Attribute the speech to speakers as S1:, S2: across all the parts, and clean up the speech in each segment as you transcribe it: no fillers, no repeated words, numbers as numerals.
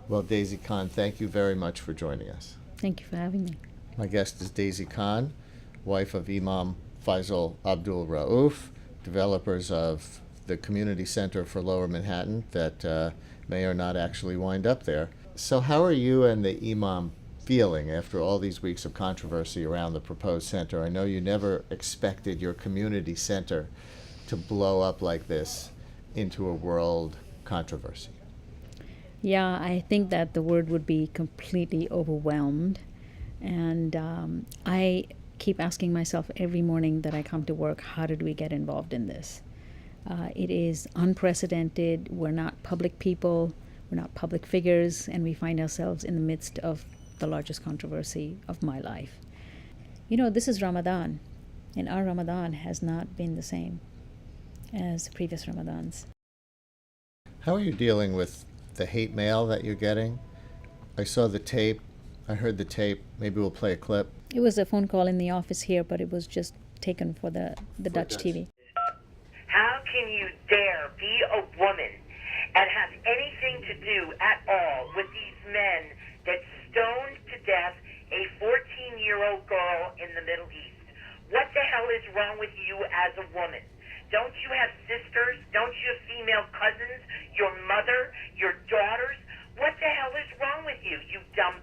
S1: Well, Daisy Khan, thank you very much for joining us.
S2: Thank you for having me.
S1: My guest is Daisy Khan, wife of Imam Faisal Abdul Rauf, developers of the Community Center for Lower Manhattan that may or not actually wind up there. So how are you and the Imam feeling after all these weeks of controversy around the proposed center? I know you never expected your community center to blow up like this into a world controversy.
S2: Yeah, I think that the word would be completely overwhelmed. And I keep asking myself every morning that I come to work, how did we get involved in this? It is unprecedented. We're not public people, we're not public figures, and we find ourselves in the midst of the largest controversy of my life. You know, this is Ramadan, and our Ramadan has not been the same as previous Ramadans.
S1: How are you dealing with the hate mail that you're getting? I saw the tape. I heard the tape. Maybe we'll play a clip.
S2: It was a phone call in the office here, but it was just taken for the Dutch TV.
S3: How can you dare be a woman and have anything to do at all with these men that stoned to death a 14-year-old girl in the Middle East? What the hell is wrong with you as a woman? Don't you have sisters? Don't you have female cousins? Your mother? Your daughters? What the hell is wrong with you, you dumb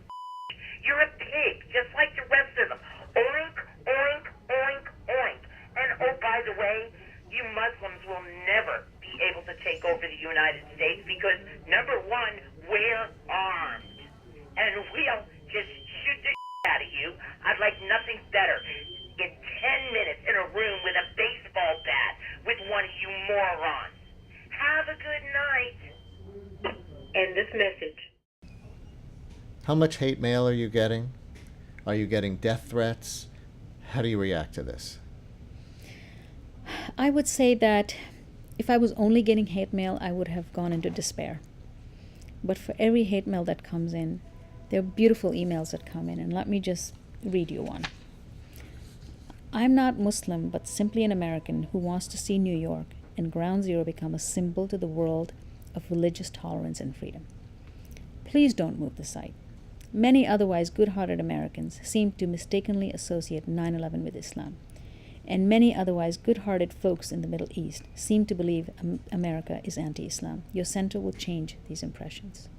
S3: You're a pig, just like the rest of them. Oink, oink, oink, oink. And oh, by the way, you Muslims will never be able to take over the United States because, number one, we're armed. And we'll just shoot the out of you. I'd like nothing better. In 10 minutes in a room with a baseball bat with one of you morons. Have a good night. End this message.
S1: How much hate mail are you getting? Are you getting death threats? How do you react to this?
S2: I would say that if I was only getting hate mail, I would have gone into despair. But for every hate mail that comes in, there are beautiful emails that come in, and let me just read you one. I'm not Muslim, but simply an American who wants to see New York and Ground Zero become a symbol to the world of religious tolerance and freedom. Please don't move the site. Many otherwise good-hearted Americans seem to mistakenly associate 9/11 with Islam, and many otherwise good-hearted folks in the Middle East seem to believe America is anti-Islam. Your center will change these impressions.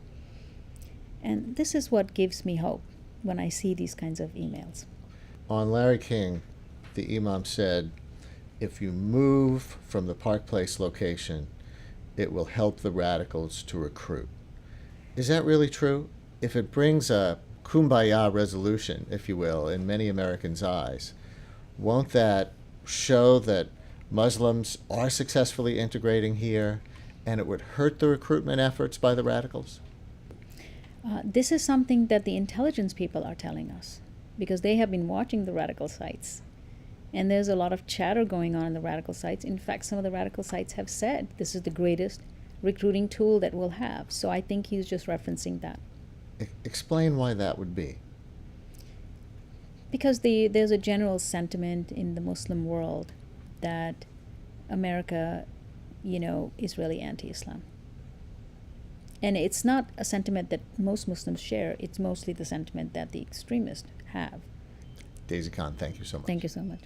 S2: And this is what gives me hope when I see these kinds of emails.
S1: On Larry King, the Imam said, if you move from the Park Place location, it will help the radicals to recruit. Is that really true? If it brings a kumbaya resolution, if you will, in many Americans' eyes, won't that show that Muslims are successfully integrating here and it would hurt the recruitment efforts by the radicals?
S2: This is something that the intelligence people are telling us because they have been watching the radical sites. And there's a lot of chatter going on in the radical sites. In fact, some of the radical sites have said this is the greatest recruiting tool that we'll have. So I think he's just referencing that.
S1: Explain why that would be.
S2: Because there's a general sentiment in the Muslim world that America, is really anti-Islam. And it's not a sentiment that most Muslims share. It's mostly the sentiment that the extremists have.
S1: Daisy Khan, thank you so much.
S2: Thank you so much.